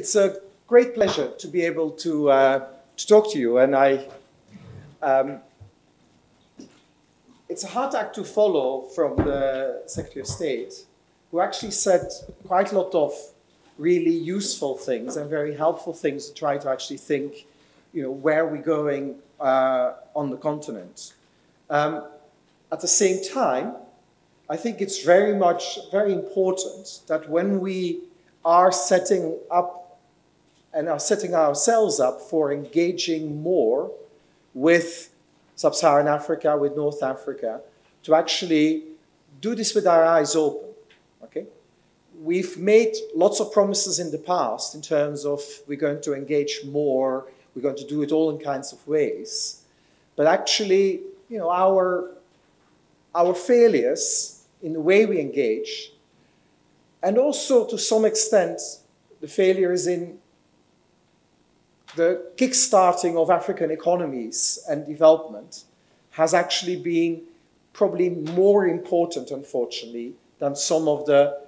It's a great pleasure to be able to talk to you, and it's a hard act to follow from the Secretary of State, who actually said quite a lot of really useful things and very helpful things to try to actually think, where we're going on the continent. At the same time, I think it's very important that when we are setting up and are setting ourselves up for engaging more with Sub-Saharan Africa, with North Africa, to actually do this with our eyes open, okay? We've made lots of promises in the past in terms of we're going to engage more, we're going to do it all in kinds of ways. But actually, our failures in the way we engage, and also to some extent, the failures in the kickstarting of African economies and development has actually been probably more important, unfortunately, than some of the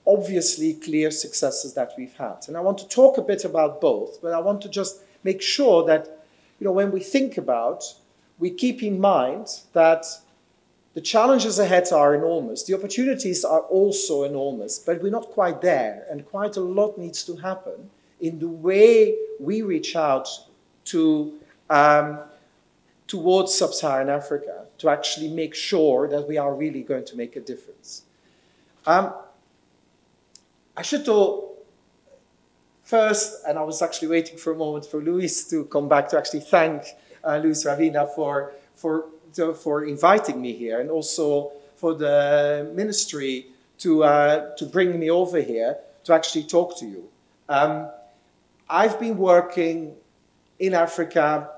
obviously clear successes that we've had. And I want to talk a bit about both, but I want to just make sure that, when we think about, we keep in mind that the challenges ahead are enormous. The opportunities are also enormous, but we're not quite there, and quite a lot needs to happen in the way we reach out to, towards Sub-Saharan Africa to actually make sure that we are really going to make a difference. I should first, and I was actually waiting for a moment for Luis to come back to actually thank Luis Ravina for inviting me here, and also for the ministry to bring me over here to actually talk to you. I've been working in Africa.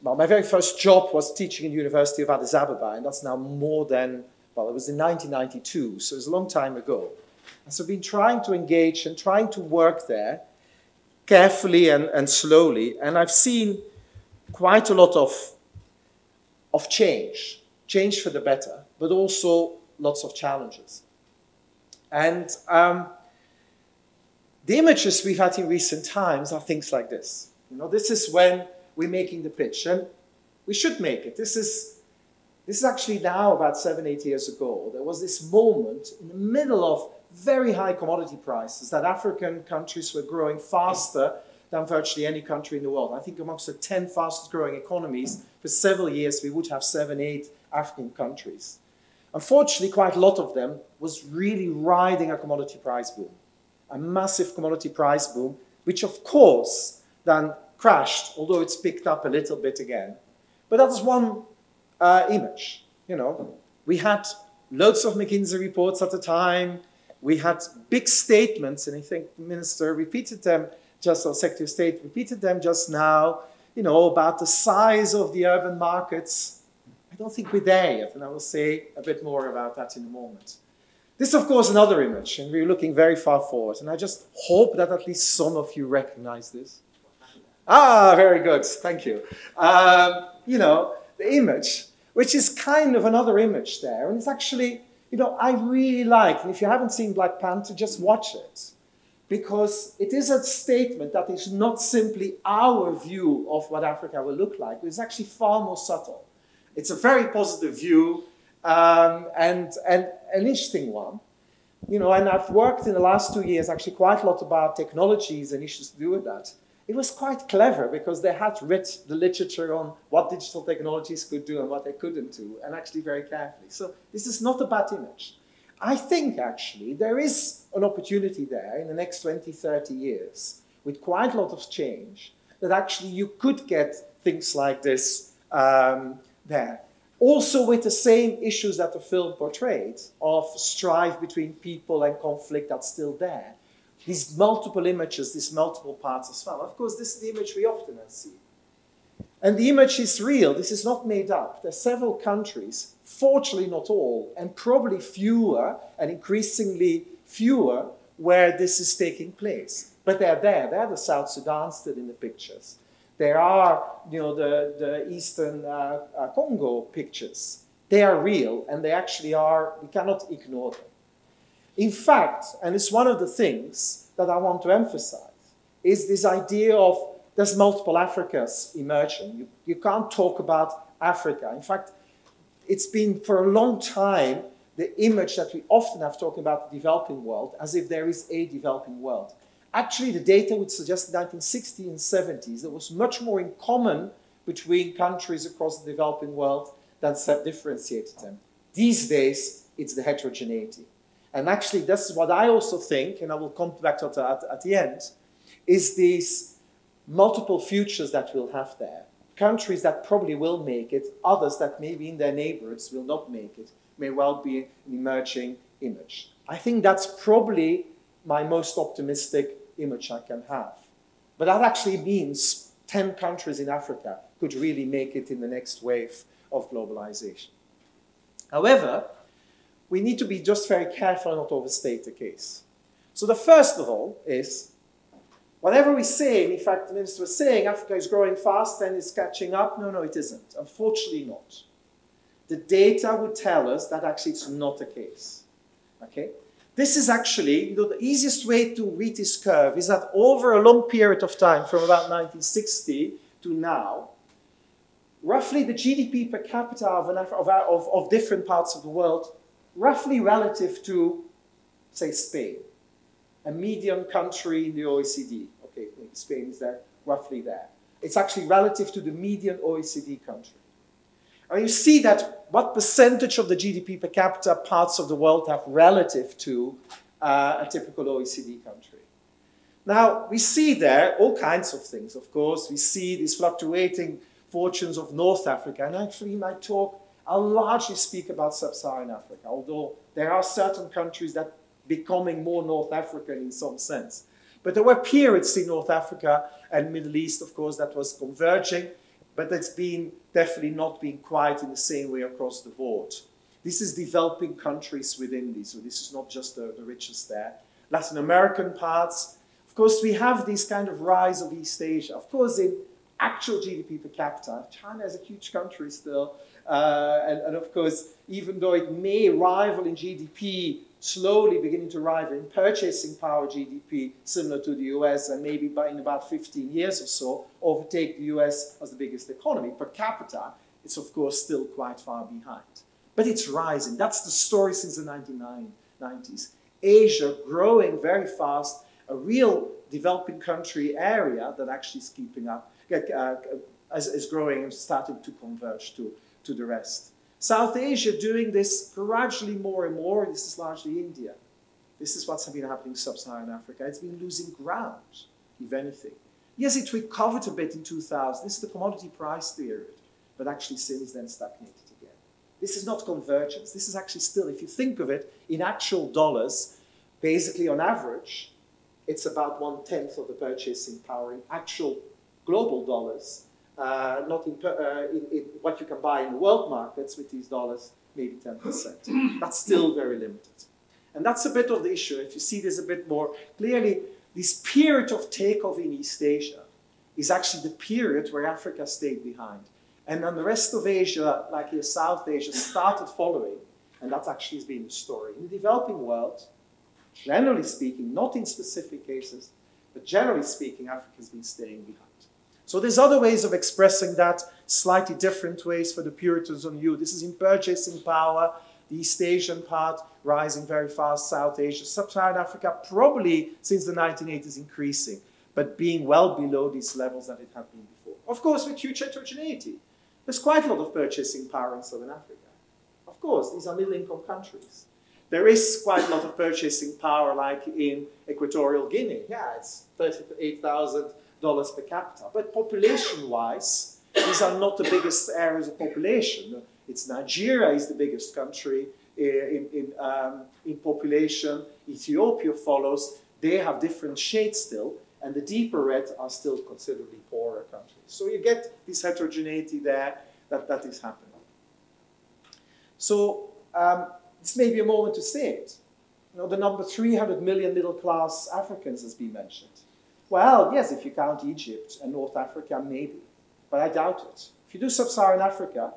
Well, my very first job was teaching in the University of Addis Ababa, and that's now more than, well, it was in 1992, so it's a long time ago. And so I've been trying to engage and trying to work there carefully and slowly, and I've seen quite a lot of change for the better, but also lots of challenges. And the images we've had in recent times are things like this. This is when we're making the pitch, and we should make it. This is actually now about 7, 8 years ago. There was this moment in the middle of very high commodity prices that African countries were growing faster than virtually any country in the world. I think amongst the 10 fastest growing economies, for several years, we would have 7, 8 African countries. Unfortunately, quite a lot of them was really riding a commodity price boom, a massive commodity price boom, which of course then crashed, although it's picked up a little bit again. But that was one image. We had loads of McKinsey reports at the time. We had big statements, and I think the minister repeated them, or Secretary of State repeated them just now, about the size of the urban markets. I don't think we're there yet, and I will say a bit more about that in a moment. This is, of course, another image, and we're looking very far forward, and I just hope that at least some of you recognize this. Ah, very good, thank you. The image, which is kind of another image there, and it's actually, I really like, and if you haven't seen Black Panther, just watch it, because it is a statement that is not simply our view of what Africa will look like, but it's actually far more subtle. It's a very positive view, and an interesting one. And I've worked in the last 2 years actually quite a lot about technologies and issues to do with that. It was quite clever because they had read the literature on what digital technologies could do and what they couldn't do, and actually very carefully. So this is not a bad image. I think actually there is an opportunity there in the next 20, 30 years with quite a lot of change that actually you could get things like this there. Also with the same issues that the film portrayed of strife between people and conflict that's still there. These multiple images, these multiple parts as well. Of course, this is the image we often see. And the image is real. This is not made up. There are several countries, fortunately not all, and probably fewer and increasingly fewer, where this is taking place. But they're there. They're the South Sudan still in the pictures. There are, the Eastern Congo pictures. They are real, and they actually are, we cannot ignore them. In fact, and it's one of the things that I want to emphasize, is this idea of there's multiple Africas emerging. You can't talk about Africa. In fact, it's been for a long time the image that we often have talking about the developing world as if there is a developing world. Actually, the data would suggest in the 1960s and 70s there was much more in common between countries across the developing world than differentiated them. These days, it's the heterogeneity. And actually, that's what I also think, and I will come back to that at the end, is these multiple futures that we'll have there. Countries that probably will make it, others that maybe in their neighborhoods will not make it, may well be an emerging image. I think that's probably my most optimistic image I can have. But that actually means 10 countries in Africa could really make it in the next wave of globalization. However, we need to be just very careful and not overstate the case. So the first of all is, whatever we say, in fact, the minister was saying Africa is growing fast and is catching up. No, it isn't. Unfortunately not. The data would tell us that actually it's not the case. Okay? This is actually, the easiest way to read this curve is that over a long period of time, from about 1960 to now, roughly the GDP per capita of different parts of the world, roughly relative to, say, Spain, a median country in the OECD. Okay, maybe Spain is there, roughly there. It's actually relative to the median OECD country. And you see that what percentage of the GDP per capita parts of the world have relative to a typical OECD country. Now, we see there all kinds of things, of course. We see these fluctuating fortunes of North Africa. And actually, in my talk, I'll largely speak about sub-Saharan Africa, although there are certain countries that are becoming more North African in some sense. But there were periods in North Africa and Middle East, of course, that was converging, but it's been definitely not been quite in the same way across the board. This is developing countries within these, so this is not just the richest there. Latin American parts, of course, we have this kind of rise of East Asia. Of course, in actual GDP per capita, China is a huge country still, and of course, even though it may rival in GDP, slowly beginning to rival in purchasing power GDP, similar to the US, and maybe in about 15 years or so, overtake the US as the biggest economy. Per capita, it's of course still quite far behind. But it's rising. That's the story since the 1990s. Asia growing very fast, a real developing country area that actually is keeping up, is growing and starting to converge to the rest. South Asia doing this gradually more and more. This is largely India. This is what's been happening in sub-Saharan Africa. It's been losing ground, if anything. Yes, it recovered a bit in 2000. This is the commodity price period, but actually since then stagnated again. This is not convergence. This is actually still, if you think of it, in actual dollars, basically on average, it's about 1/10 of the purchasing power in actual global dollars. Not in what you can buy in the world markets with these dollars, maybe 10%. That's still very limited. And that's a bit of the issue. If you see this a bit more clearly, this period of takeoff in East Asia is actually the period where Africa stayed behind. And then the rest of Asia, like here South Asia, started following. And that actually has been the story. In the developing world, generally speaking, not in specific cases, but generally speaking, Africa has been staying behind. So there's other ways of expressing that, slightly different ways for the Puritans on you. This is in purchasing power, the East Asian part rising very fast, South Asia, Sub-Saharan Africa probably since the 1980s increasing, but being well below these levels that it had been before. Of course, with huge heterogeneity. There's quite a lot of purchasing power in Southern Africa. Of course, these are middle-income countries. There is quite a lot of purchasing power like in Equatorial Guinea. Yeah, it's $38,000 per capita. But population-wise, these are not the biggest areas of population. It's Nigeria is the biggest country in population. Ethiopia follows. They have different shades still, and the deeper red are still considerably poorer countries. So you get this heterogeneity there that is happening. So this may be a moment to say it. You know, the number 300 million middle-class Africans has been mentioned. Well, yes, if you count Egypt and North Africa, maybe. But I doubt it. If you do Sub-Saharan Africa,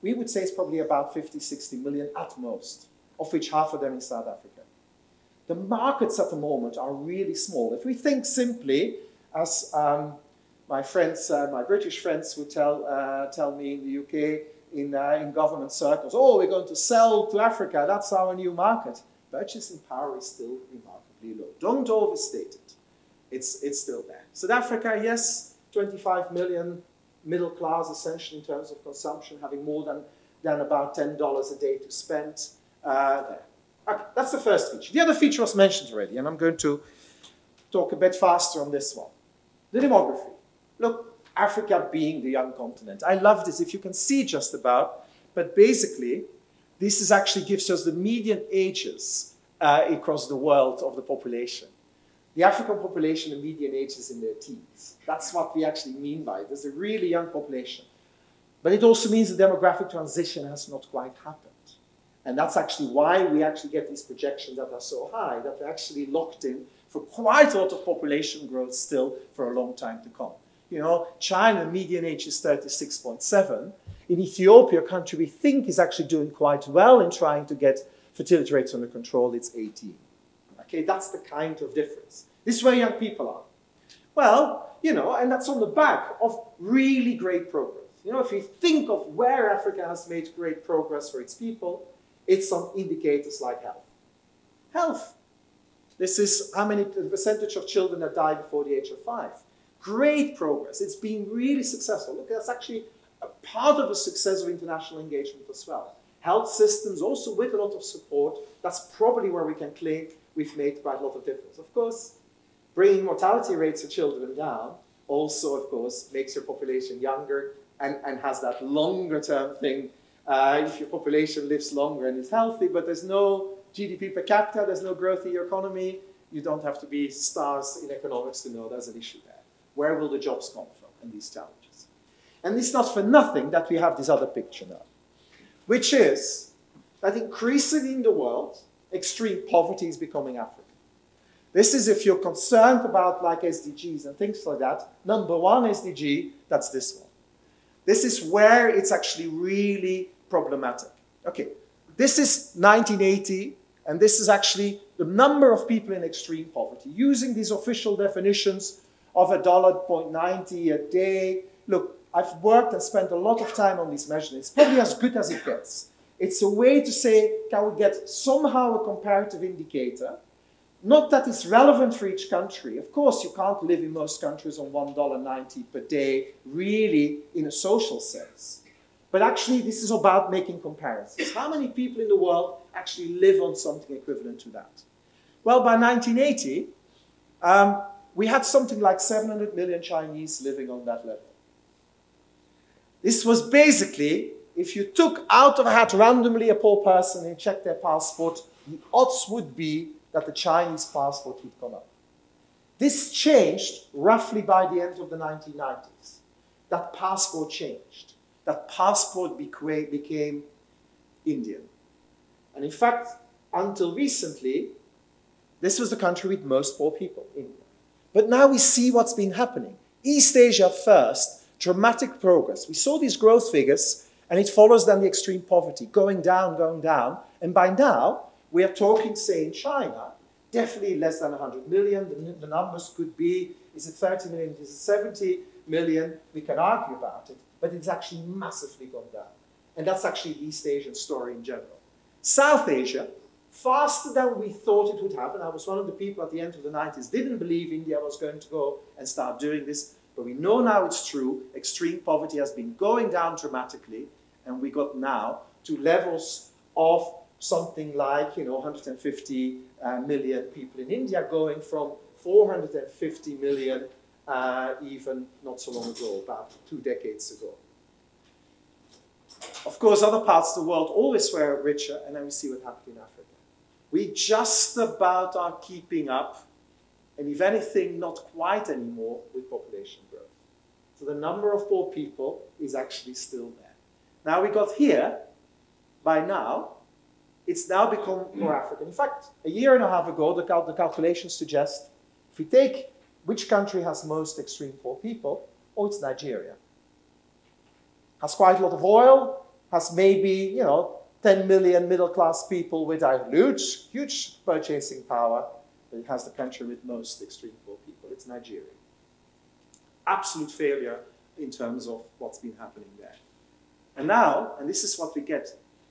we would say it's probably about 50, 60 million at most, of which half of them in South Africa. The markets at the moment are really small. If we think simply, as my friends, my British friends would tell me in the UK, in government circles, oh, we're going to sell to Africa, that's our new market. Purchasing power is still remarkably low. Don't overstate it. It's still there. South Africa, yes, 25 million middle class, essentially, in terms of consumption, having more than about $10 a day to spend. There. Okay, that's the first feature. The other feature was mentioned already, and I'm going to talk a bit faster on this one. The demography. Look, Africa being the young continent. I love this, if you can see just about, but basically, this actually gives us the median ages across the world of the population. The African population, the median age is in their teens. That's what we actually mean by it. There's a really young population. But it also means the demographic transition has not quite happened. And that's actually why we actually get these projections that are so high, that we're actually locked in for quite a lot of population growth still for a long time to come. You know, China, median age is 36.7. In Ethiopia, a country we think is actually doing quite well in trying to get fertility rates under control, it's 18. Okay, that's the kind of difference. This is where young people are. Well, you know, and that's on the back of really great progress. You know, if you think of where Africa has made great progress for its people, it's on indicators like health. Health. This is how many percentage of children that die before the age of 5. Great progress. It's been really successful. Look, that's actually a part of the success of international engagement as well. Health systems also with a lot of support. That's probably where we can claim we've made quite a lot of difference. Of course, bringing mortality rates of children down also, of course, makes your population younger and has that longer term thing. If your population lives longer and is healthy, but there's no GDP per capita, there's no growth in your economy, you don't have to be stars in economics to know there's an issue there. Where will the jobs come from and these challenges? And it's not for nothing that we have this other picture now, which is that increasingly in the world, extreme poverty is becoming African. This is if you're concerned about like SDGs and things like that, number one SDG, that's this one. This is where it's actually really problematic. Okay, this is 1980, and this is actually the number of people in extreme poverty, using these official definitions of $1.90 a day. Look, I've worked and spent a lot of time on these measurements. It's probably as good as it gets. It's a way to say, can we get somehow a comparative indicator? Not that it's relevant for each country. Of course, you can't live in most countries on $1.90 per day, really, in a social sense. But actually, this is about making comparisons. How many people in the world actually live on something equivalent to that? Well, by 1980, we had something like 700 million Chinese living on that level. This was basically, if you took out of a hat randomly a poor person and checked their passport, the odds would be that the Chinese passport would come up. This changed roughly by the end of the 1990s. That passport changed. That passport became Indian. And in fact, until recently, this was the country with most poor people, India. But now we see what's been happening. East Asia first, dramatic progress. We saw these growth figures, and it follows then the extreme poverty, going down, and by now, we are talking, say, in China, definitely less than 100 million. The numbers could be, is it 30 million, is it 70 million? We can argue about it, but it's actually massively gone down. And that's actually the East Asian story in general. South Asia, faster than we thought it would happen. I was one of the people at the end of the 90s, didn't believe India was going to go and start doing this, but we know now it's true. Extreme poverty has been going down dramatically, and we got now to levels of something like, 150 million people in India, going from 450 million even not so long ago, about 2 decades ago. Of course, other parts of the world always were richer, and then we see what happened in Africa. We just about are keeping up, and if anything, not quite anymore with population growth. So the number of poor people is actually still there. Now we got here, by now, it's now become more African. In fact, a year and a half ago, the calculations suggest, if we take which country has most extreme poor people, it's Nigeria. Has quite a lot of oil, has maybe, 10 million middle-class people with a huge purchasing power, but it has the country with most extreme poor people. It's Nigeria. absolute failure in terms of what's been happening there. And now, and this is what we get,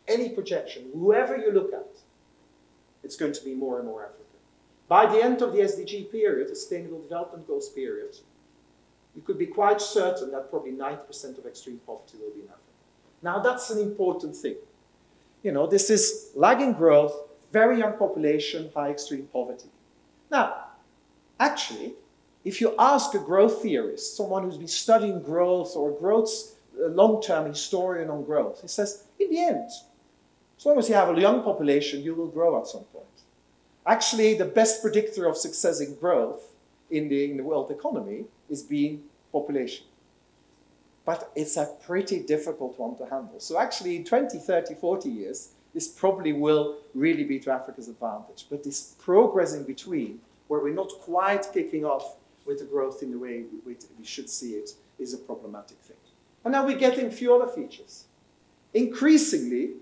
any projection, whoever you look at, it's going to be more and more Africa. By the end of the SDG period, the Sustainable Development Goals period, you could be quite certain that probably 90% of extreme poverty will be in Africa. Now, that's an important thing. You know, this is lagging growth, very young population, high extreme poverty. Now, actually, if you ask a growth theorist, someone who's been studying growth or growth's long-term historian on growth, he says, in the end, as long as you have a young population, you will grow at some point. Actually, the best predictor of success in growth in the world economy is being population. But it's a pretty difficult one to handle. So actually, in 20, 30, 40 years, this probably will really be to Africa's advantage. But this progress in between, where we're not quite kicking off with the growth in the way we should see it, is a problematic thing. And now we're getting a few other features. Increasingly,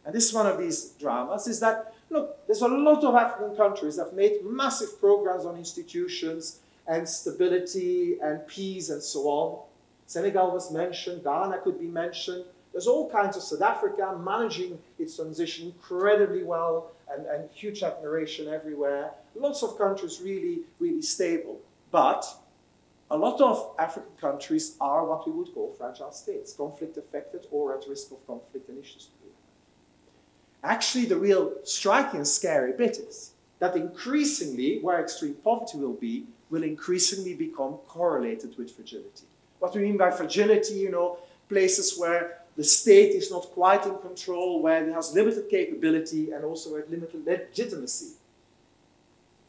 and this is one of these dramas, is that, look, there's a lot of African countries that have made massive programs on institutions and stability and peace and so on. Senegal was mentioned, Ghana could be mentioned. There's all kinds of South Africa managing its transition incredibly well and huge admiration everywhere. Lots of countries really, really stable. But a lot of African countries are what we would call fragile states, conflict affected or at risk of conflict and issues to be. Actually, the real striking and scary bit is that increasingly, where extreme poverty will increasingly become correlated with fragility. What we mean by fragility, you know, places where the state is not quite in control, where it has limited capability and also where limited legitimacy.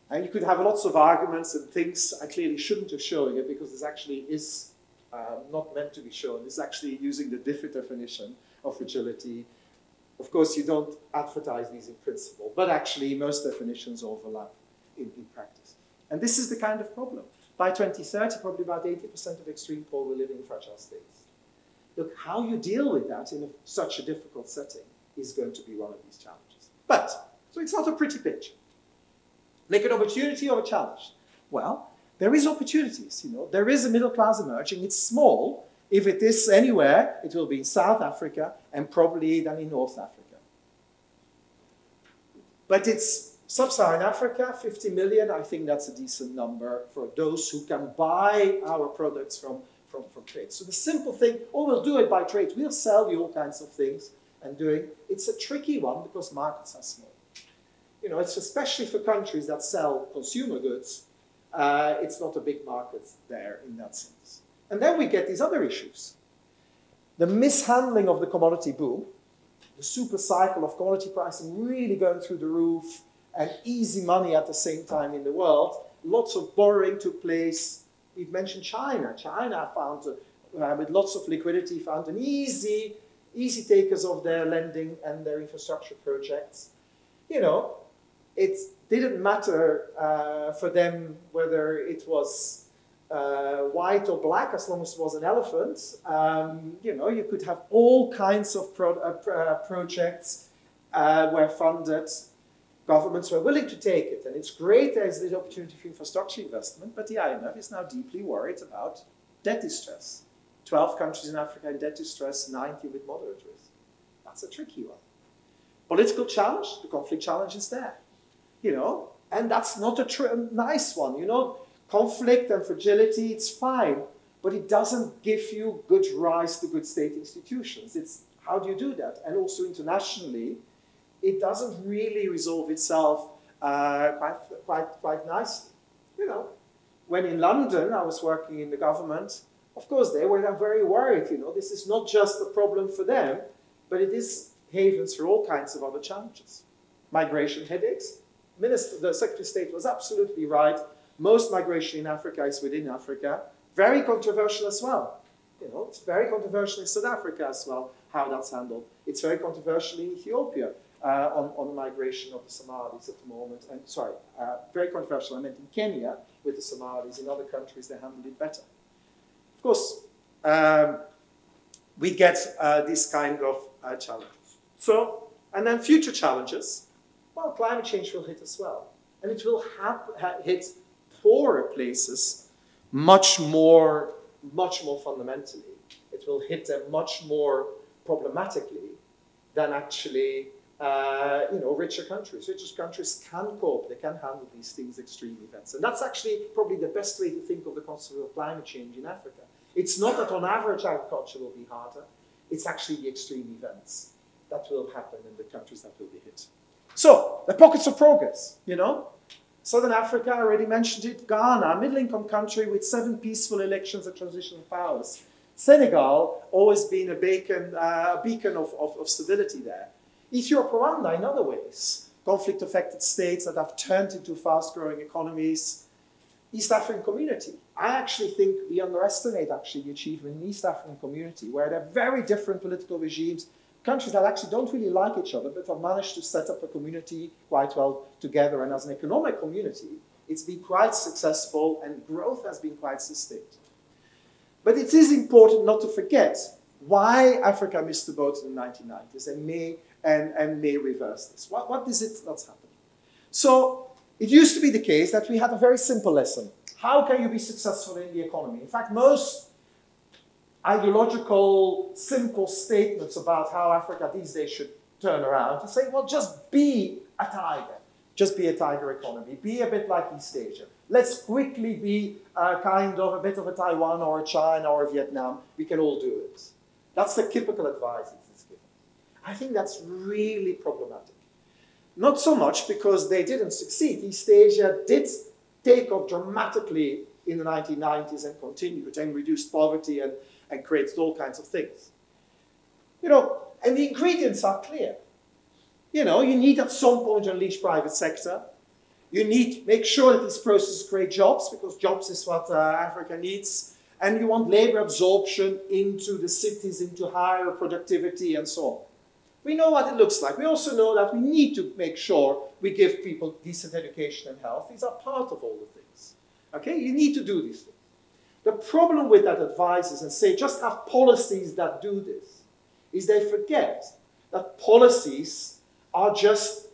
And you could have lots of arguments and things. I clearly shouldn't have shown it because this actually is not meant to be shown. It's actually using the different definition of fragility. Of course, you don't advertise these in principle, but actually most definitions overlap in practice. And this is the kind of problem. By 2030, probably about 80% of extreme poor will live in fragile states. Look, how you deal with that in such a difficult setting is going to be one of these challenges. But, so it's not a pretty picture. Make an opportunity or a challenge? Well, there is opportunities, you know. There is a middle class emerging. It's small. If it is anywhere, it will be in South Africa and probably then in North Africa. But it's Sub-Saharan Africa, 50 million. I think that's a decent number for those who can buy our products from trade. So the simple thing, oh, we'll do it by trade. We'll sell you all kinds of things and doing. It's a tricky one because markets are small. You know, it's especially for countries that sell consumer goods, it's not a big market there in that sense. And then we get these other issues. The mishandling of the commodity boom, the super cycle of commodity pricing really going through the roof and easy money at the same time in the world. Lots of borrowing took place. We've mentioned China. China found, with lots of liquidity, found an easy takers of their lending and their infrastructure projects. You know, it didn't matter for them whether it was white or black, as long as it was an elephant. You know, you could have all kinds of projects were funded. Governments were willing to take it, and it's great there's the opportunity for infrastructure investment, but the IMF is now deeply worried about debt distress. 12 countries in Africa in debt distress, 90 with moderate risk. That's a tricky one. Political challenge, the conflict challenge is there. You know, and that's not a nice one. You know, conflict and fragility, it's fine, but it doesn't give you good rise to good state institutions. It's how do you do that? And also internationally, it doesn't really resolve itself quite nicely. You know, when in London I was working in the government, of course they were very worried. You know, this is not just a problem for them, but it is havens for all kinds of other challenges. Migration headaches. The Secretary of State was absolutely right. Most migration in Africa is within Africa. Very controversial as well. You know, it's very controversial in South Africa as well, how that's handled. It's very controversial in Ethiopia. On the migration of the Somalis at the moment. And sorry, very controversial, I meant in Kenya with the Somalis. In other countries, they handled it better. Of course, we get these kind of challenges. So, and then future challenges, well, climate change will hit as well. And it will hit poorer places much more much more fundamentally. It will hit them much more problematically than actually richer countries. Richer countries can cope, they can handle these things, extreme events. And that's actually probably the best way to think of the concept of climate change in Africa. It's not that on average agriculture will be harder, it's actually the extreme events that will happen in the countries that will be hit. So, the pockets of progress, Southern Africa, I already mentioned it. Ghana, a middle-income country with 7 peaceful elections and transitional powers. Senegal, always been a beacon of stability there. Ethiopia, Rwanda, in other ways. Conflict-affected states that have turned into fast-growing economies. East African community. I actually think we underestimate the achievement in the East African community, where there are very different political regimes, countries that actually don't really like each other, but have managed to set up a community quite well together. And as an economic community, it's been quite successful and growth has been quite sustained. But it is important not to forget why Africa missed the boat in the 1990s and may reverse this. What is it that's happening? So it used to be the case that we had a very simple lesson. How can you be successful in the economy? In fact, most ideological, simple statements about how Africa these days should turn around to say, well, just be a tiger. Just be a tiger economy. Be a bit like East Asia. Let's quickly be a bit of a Taiwan or a China or a Vietnam. We can all do it. That's the typical advice that's given. I think that's really problematic. Not so much because they didn't succeed. East Asia did take off dramatically in the 1990s and continued and reduced poverty and created all kinds of things. And the ingredients are clear. You need at some point to unleash private sector. You need to make sure that these processes create jobs, because jobs is what Africa needs. And you want labor absorption into the cities, into higher productivity and so on. We know what it looks like. We also know that we need to make sure we give people decent education and health. These are part of all the things. Okay, you need to do these things. The problem with that advice is, and say, just have policies that do this, is they forget that policies are just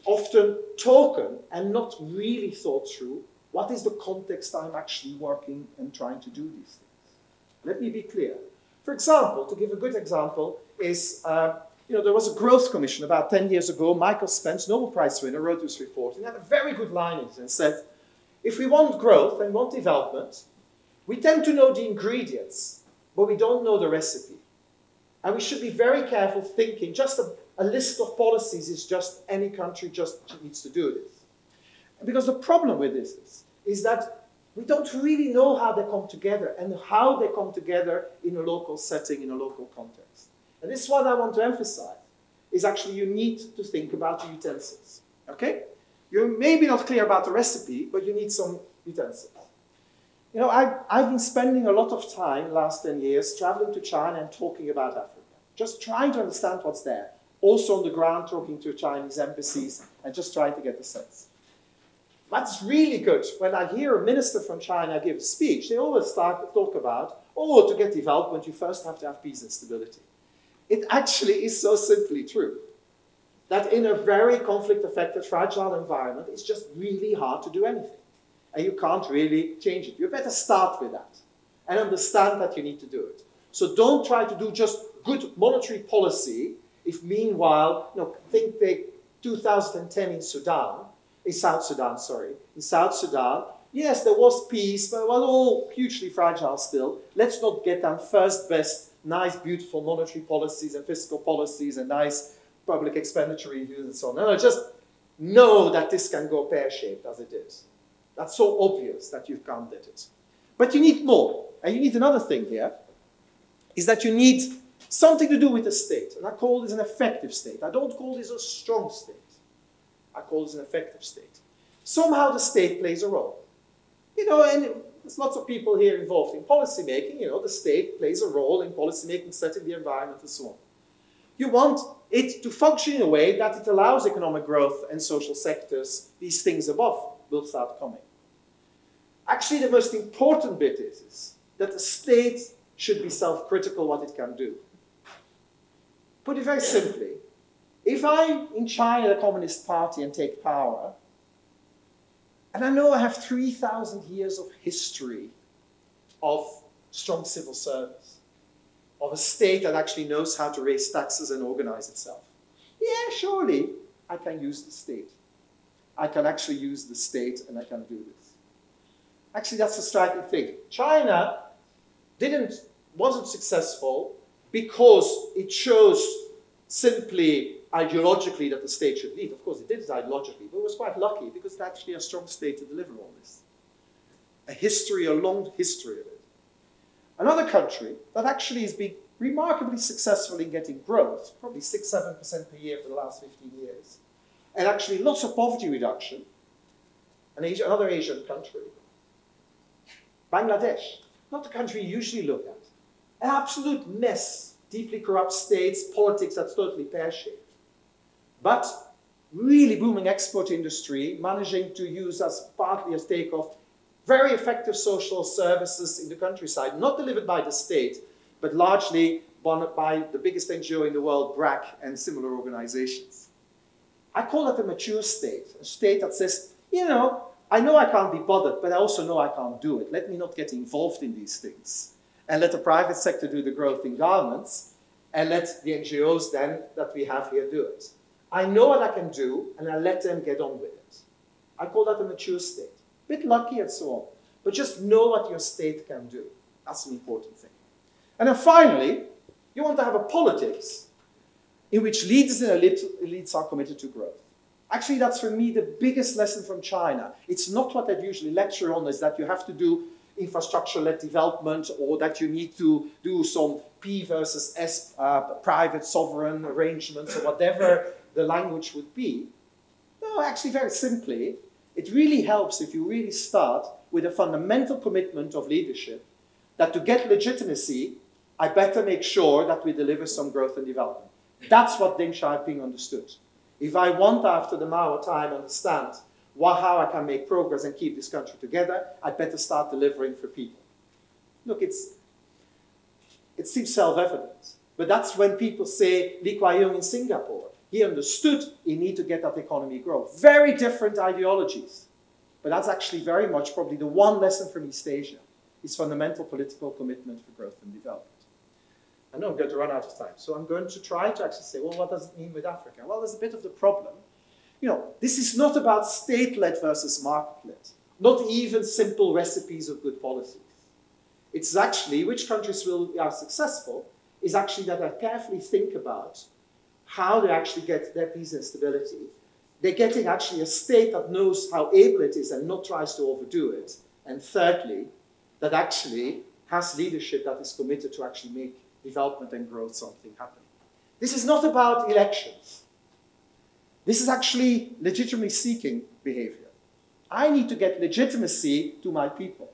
often token and not really thought through. What is the context I'm actually working and trying to do these things? Let me be clear. For example, to give a good example, is there was a growth commission about 10 years ago. Michael Spence, Nobel Prize winner, wrote this report and had a very good line in it and said, if we want growth and want development, we tend to know the ingredients, but we don't know the recipe. And we should be very careful thinking just a list of policies is just any country just needs to do this. Because the problem with this is that we don't really know how they come together and how they come together in a local setting, in a local context. And this is what I want to emphasize, is actually you need to think about the utensils, okay? You're maybe not clear about the recipe, but you need some utensils. I've been spending a lot of time last 10 years traveling to China and talking about Africa, just trying to understand what's there. Also on the ground talking to Chinese embassies and just trying to get the sense. That's really good. When I hear a minister from China give a speech, they always start to talk about, to get development, you first have to have peace and stability. It actually is so simply true that in a very conflict-affected, fragile environment, it's just really hard to do anything. And you can't really change it. You better start with that and understand that you need to do it. So don't try to do just good monetary policy if meanwhile, think 2010 in South Sudan, yes, there was peace, but it was all hugely fragile still. Let's not get them first best, nice, beautiful monetary policies and fiscal policies and nice public expenditure reviews and so on. No, just know that this can go pear-shaped as it is. That's so obvious that you can't get it. But you need more. And you need another thing here, is that you need something to do with the state. And I call this an effective state. I don't call this a strong state. I call this an effective state. Somehow the state plays a role. And there's lots of people here involved in policy making. The state plays a role in policy making, setting the environment and so on. You want it to function in a way that it allows economic growth and social sectors, these things above, will start coming. Actually, the most important bit is that the state should be self-critical what it can do. Put it very simply, if I'm in China, the Communist Party, and take power, and I know I have 3,000 years of history of strong civil service, of a state that actually knows how to raise taxes and organize itself. Yeah, surely I can use the state. I can actually use the state and I can do this. Actually, that's the striking thing. China wasn't successful because it chose simply ideologically that the state should lead. Of course, it did it ideologically, but it was quite lucky because it's actually a strong state to deliver all this. A long history of it. Another country that actually has been remarkably successful in getting growth, probably 6–7% per year for the last 15 years, and actually lots of poverty reduction, another Asian country, Bangladesh, not the country you usually look at. An absolute mess, deeply corrupt states, politics that's totally pear-shaped. But really booming export industry, managing to use as partly as takeoff very effective social services in the countryside, not delivered by the state, but largely by the biggest NGO in the world, BRAC, and similar organizations. I call that a mature state, a state that says, you know I can't be bothered, but I also know I can't do it. Let me not get involved in these things. And let the private sector do the growth in governments, and let the NGOs then that we have here do it. I know what I can do, and I let them get on with it. I call that a mature state. A bit lucky and so on, but just know what your state can do. That's an important thing. And then finally, you want to have a politics in which leaders and elites are committed to growth. Actually, that's for me the biggest lesson from China. It's not what I usually lecture on, is that you have to do infrastructure-led development or that you need to do some P versus S private sovereign arrangements or whatever the language would be. No, actually, very simply, it really helps if you really start with a fundamental commitment of leadership that to get legitimacy, I better make sure that we deliver some growth and development. That's what Deng Xiaoping understood. If I want, after the Mao time, understand how I can make progress and keep this country together, I better start delivering for people. Look, it seems self-evident, but that's when people say Lee Kuan Yew in Singapore. He understood he need to get that economy growth. Very different ideologies, but that's actually very much probably the one lesson from East Asia, is fundamental political commitment for growth and development. I know I'm going to run out of time, so I'm going to try to actually say, well, what does it mean with Africa? Well, there's a bit of the problem. This is not about state-led versus market-led, not even simple recipes of good policies. It's actually, which countries are successful, is actually that I carefully think about how they actually get their peace and stability. They're getting actually a state that knows how able it is and not tries to overdo it. And thirdly, that actually has leadership that is committed to actually make development and growth something happen. This is not about elections. This is actually legitimately seeking behavior. I need to get legitimacy to my people.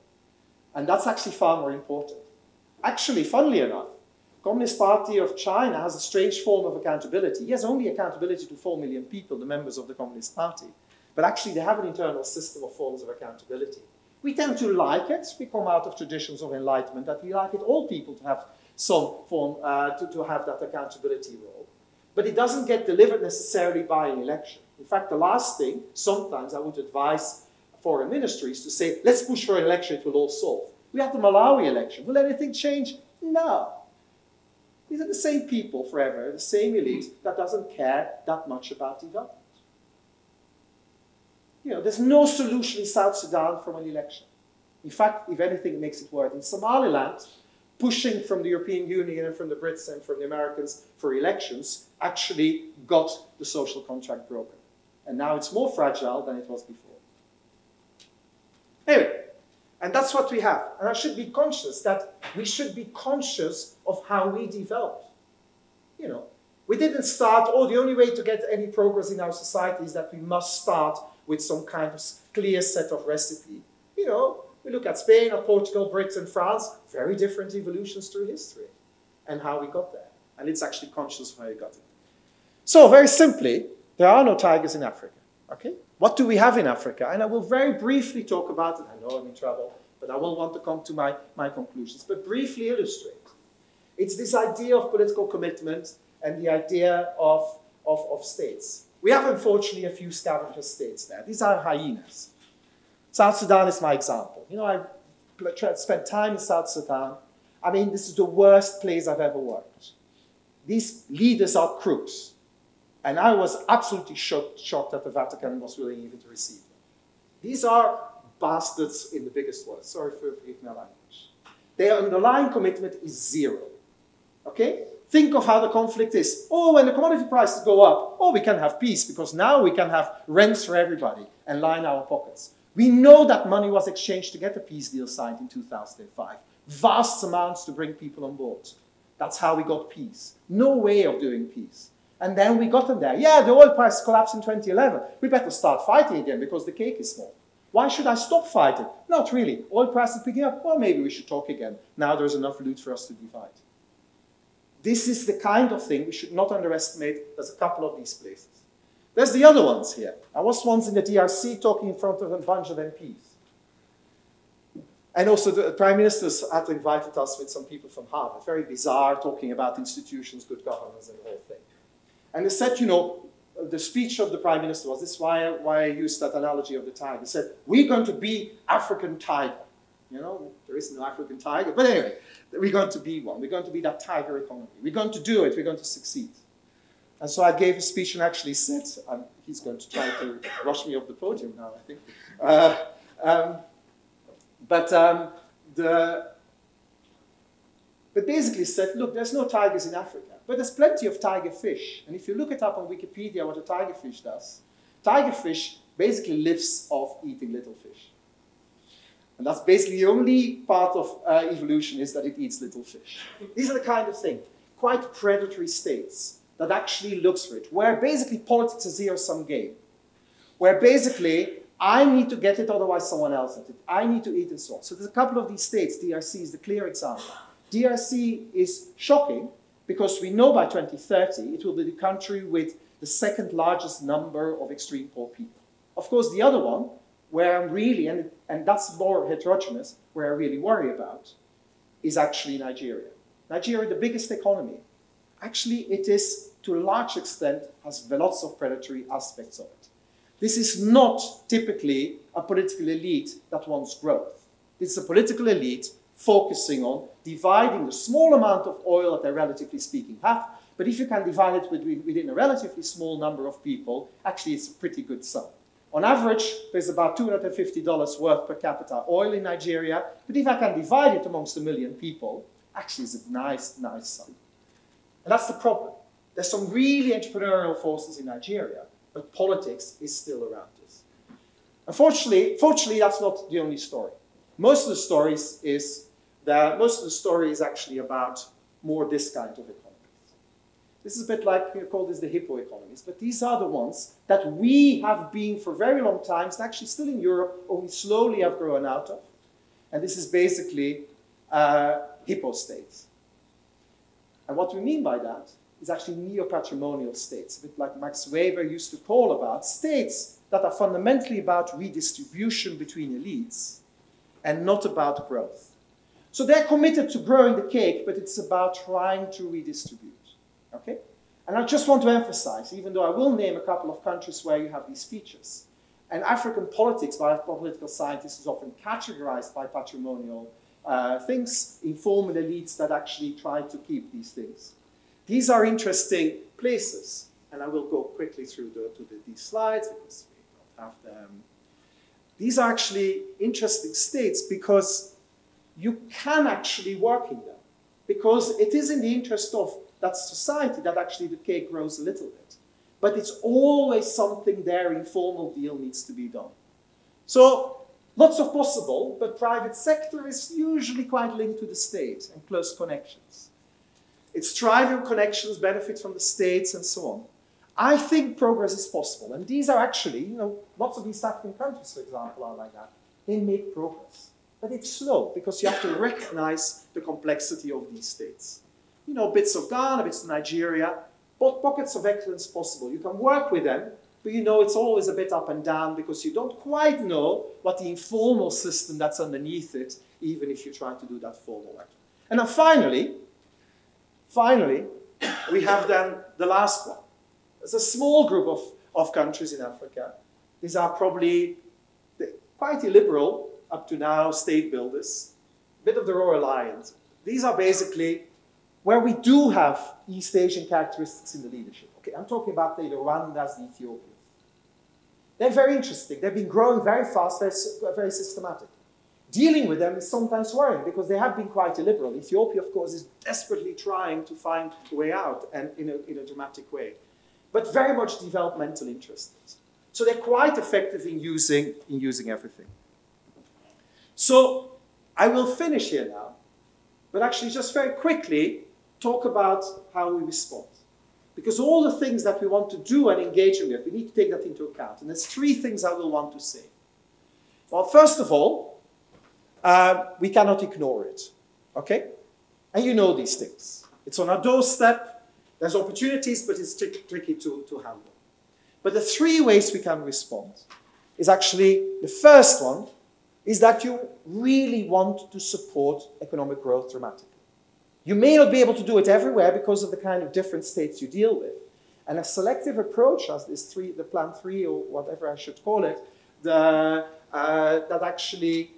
And that's actually far more important. Actually, funnily enough, Communist Party of China has a strange form of accountability. He has only accountability to 4 million people, the members of the Communist Party. But actually, they have an internal system of forms of accountability. We tend to like it. We come out of traditions of enlightenment that we like it, all people to have some form, to have that accountability role. But it doesn't get delivered necessarily by an election. In fact, the last thing, sometimes I would advise foreign ministries to say, let's push for an election, it will all solve. We had the Malawi election. Will anything change? No. These are the same people forever, the same elite that doesn't care that much about development. There's no solution in South Sudan from an election. In fact, if anything, it makes it worse. In Somaliland, pushing from the European Union and from the Brits and from the Americans for elections actually got the social contract broken. And now it's more fragile than it was before. Anyway, and that's what we have. And I should be conscious that we should be conscious of how we develop. We didn't start, the only way to get any progress in our society is that we must start with some kind of clear set of recipe. We look at Spain, or Portugal, Britain, France, very different evolutions through history and how we got there. And it's actually conscious of how we got it. So very simply, there are no tigers in Africa. Okay? What do we have in Africa? And I will very briefly talk about it. I know I'm in trouble, but I will want to come to my conclusions. But briefly illustrate. It's this idea of political commitment and the idea of states. We have, unfortunately, a few scavenger states there. These are hyenas. South Sudan is my example. I spent time in South Sudan. I mean, this is the worst place I've ever worked. These leaders are crooks. And I was absolutely shocked that the Vatican was willing even to receive them. These are bastards in the biggest word. Sorry for forgetting my language. Their underlying commitment is zero. Okay? Think of how the conflict is. Oh, when the commodity prices go up, oh, we can have peace because now we can have rents for everybody and line our pockets. We know that money was exchanged to get the peace deal signed in 2005. Vast amounts to bring people on board. That's how we got peace. No way of doing peace. And then we got them there. Yeah, the oil price collapsed in 2011. We better start fighting again because the cake is small. Why should I stop fighting? Not really. Oil prices picking up. Well, maybe we should talk again. Now there's enough loot for us to divide. This is the kind of thing we should not underestimate. There's a couple of these places. There's the other ones here. I was once in the DRC talking in front of a bunch of MPs. And also the Prime Ministers had invited us with some people from Harvard. Very bizarre, talking about institutions, good governance, and the whole thing. And they said, you know, the speech of the Prime Minister was, this is why I used that analogy of the tiger. He said, we're going to be African tiger. You know, there is no African tiger. But anyway, we're going to be one. We're going to be that tiger economy. We're going to do it. We're going to succeed. And so I gave a speech and actually said, he's going to try to rush me off the podium now, I think. But basically said, look, there's no tigers in Africa, but there's plenty of tiger fish. And if you look it up on Wikipedia what a tiger fish does, tiger fish basically lives off eating little fish. And that's basically the only part of evolution is that it eats little fish. These are the kind of thing, quite predatory states that actually looks for it, where basically politics is zero-sum game, where basically I need to get it, otherwise someone else gets it. I need to eat and so on. So there's a couple of these states. DRC is the clear example. DRC is shocking because we know by 2030 it will be the country with the second largest number of extreme poor people. Of course, the other one, where I'm really, and that's more heterogeneous, where I really worry about, is actually Nigeria. Nigeria, the biggest economy. Actually, it is, to a large extent, has lots of predatory aspects of it. This is not typically a political elite that wants growth. It's a political elite focusing on dividing the small amount of oil that they, relatively speaking, have. But if you can divide it within a relatively small number of people, actually it's a pretty good sum. On average, there's about $250 worth per capita oil in Nigeria. But if I can divide it amongst 1 million people, actually it's a nice, nice sum. And that's the problem. There's some really entrepreneurial forces in Nigeria, but politics is still around us. Unfortunately, fortunately, that's not the only story. Most of the stories is actually about more this kind of economies. This is a bit like, you call this the hippo economies, but these are the ones that we have been for very long times, and actually still in Europe, only slowly have grown out of. And this is basically hippo states. And what we mean by that is actually neo-patrimonial states, a bit like Max Weber used to call about states that are fundamentally about redistribution between elites and not about growth. So they're committed to growing the cake, but it's about trying to redistribute. Okay? And I just want to emphasize, even though I will name a couple of countries where you have these features, and African politics by political scientists is often categorized by patrimonial things, informal elites that actually try to keep these things. These are interesting places, and I will go quickly through these slides because we don't have them. These are actually interesting states because you can actually work in them, because it is in the interest of that society that actually the cake grows a little bit. But it's always something there, informal deal needs to be done. So lots of possible, but private sector is usually quite linked to the state and close connections. Its tribal connections benefit from the states and so on. I think progress is possible. And these are actually, you know, lots of East African countries, for example, are like that. They make progress. But it's slow because you have to recognize the complexity of these states. You know, bits of Ghana, bits of Nigeria, but pockets of excellence possible. You can work with them, but you know it's always a bit up and down because you don't quite know what the informal system that's underneath it, even if you try to do that formal act. And then finally, we have then the last one. There's a small group of countries in Africa. These are probably quite illiberal, up to now, state builders, a bit of the Royal Alliance, these are basically where we do have East Asian characteristics in the leadership. Okay, I'm talking about the Rwandas, the Ethiopians. They're very interesting. They've been growing very fast, very systematic. Dealing with them is sometimes worrying because they have been quite illiberal. Ethiopia, of course, is desperately trying to find a way out, and in a dramatic way, but very much developmental interested. So they're quite effective in using everything. So I will finish here now, but actually just very quickly talk about how we respond. Because all the things that we want to do and engage in with, we need to take that into account. And there's three things I will want to say. Well, first of all, we cannot ignore it, okay? And you know these things. It's on our doorstep. There's opportunities, but it's tricky to handle. But the three ways we can respond is actually, the first one is that you really want to support economic growth dramatically. You may not be able to do it everywhere because of the kind of different states you deal with. And a selective approach, as this the plan 3 or whatever I should call it, that actually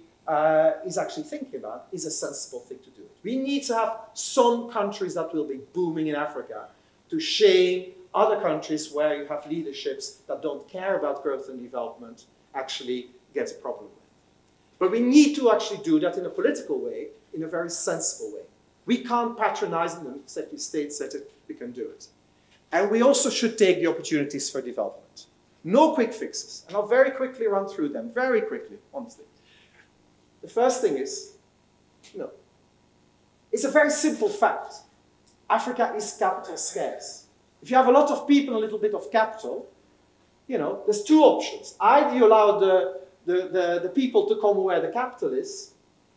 is actually thinking about, is a sensible thing to do. We need to have some countries that will be booming in Africa to shame other countries where you have leaderships that don't care about growth and development actually get a problem with. But we need to actually do that in a political way, in a very sensible way. We can't patronize them, except the state said it, we can do it. And we also should take the opportunities for development. No quick fixes. And I'll very quickly run through them, very quickly, honestly. The first thing is, it's a very simple fact. Africa is capital scarce. If you have a lot of people and a little bit of capital, there's two options. Either you allow the people to come where the capital is,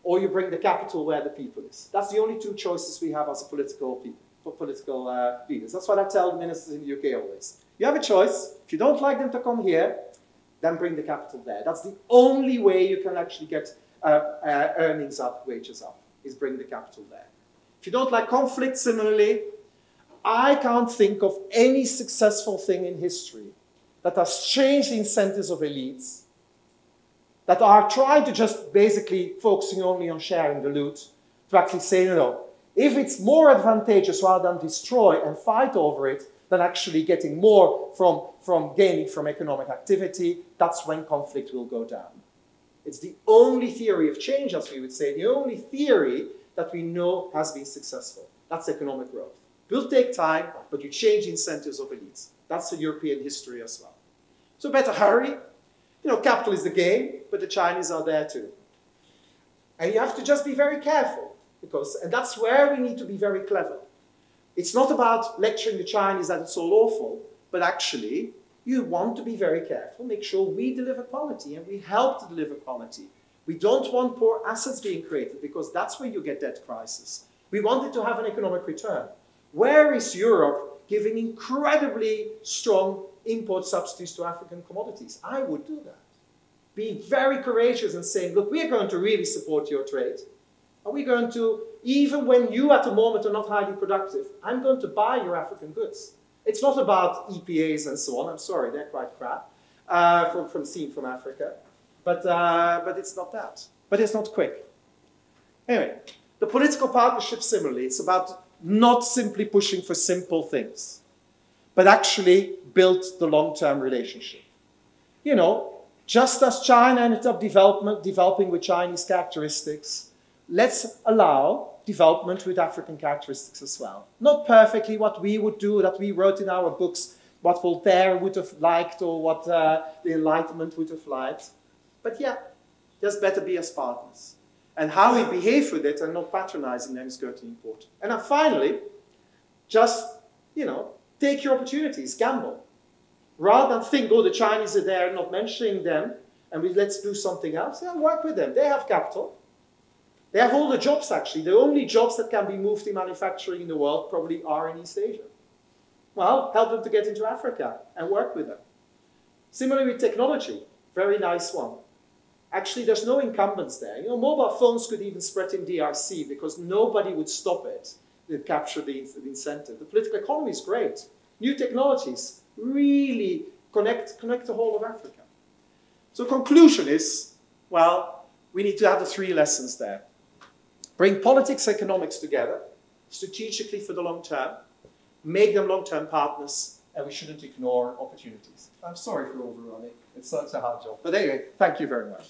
or you bring the capital where the people is. That's the only two choices we have as a political leaders. That's what I tell the ministers in the UK always. You have a choice. If you don't like them to come here, then bring the capital there. That's the only way you can actually get earnings up, wages up, is bring the capital there. If you don't like conflict, similarly, I can't think of any successful thing in history that has changed the incentives of elites that are trying to just basically focusing only on sharing the loot, to actually say, if it's more advantageous rather than destroy and fight over it, than actually getting more from gaining from economic activity, that's when conflict will go down. It's the only theory of change, as we would say, the only theory that we know has been successful. That's economic growth. It will take time, but you change incentives of elites. That's the European history as well. So better hurry. Capital is the game, but the Chinese are there too. And you have to just be very careful, and that's where we need to be very clever. It's not about lecturing the Chinese that it's all awful, but actually, you want to be very careful, make sure we deliver quality, and we help to deliver quality. We don't want poor assets being created, because that's where you get debt crisis. We want it to have an economic return. Where is Europe giving incredibly strong import subsidies to African commodities? I would do that. Be very courageous and saying, look, we're going to really support your trade. Are we going to, even when you at the moment are not highly productive, I'm going to buy your African goods. It's not about EPAs and so on. I'm sorry, they're quite crap from Africa. But it's not that. But it's not quick. Anyway, the political partnership similarly, it's about not simply pushing for simple things, but actually build the long-term relationship. Just as China ended up developing with Chinese characteristics, let's allow development with African characteristics as well. Not perfectly what we would do, that we wrote in our books, what Voltaire would have liked or what the Enlightenment would have liked. But yeah, just better be as partners. And how we behave with it and not patronizing them is going to be important. And then finally, just, take your opportunities, gamble. Rather than think, the Chinese are there, not mentioning them, and let's do something else. Yeah, work with them. They have capital. They have all the jobs, actually. The only jobs that can be moved in manufacturing in the world probably are in East Asia. Well, help them to get into Africa and work with them. Similarly with technology, very nice one. Actually, there's no incumbents there. Mobile phones could even spread in DRC because nobody would stop it to capture the incentive. The political economy is great. New technologies really connect the whole of Africa. So conclusion is, well, we need to have the three lessons there. Bring politics, economics together, strategically for the long term, make them long-term partners, and we shouldn't ignore opportunities. I'm sorry for overrunning. It's such a hard job. But anyway, thank you very much.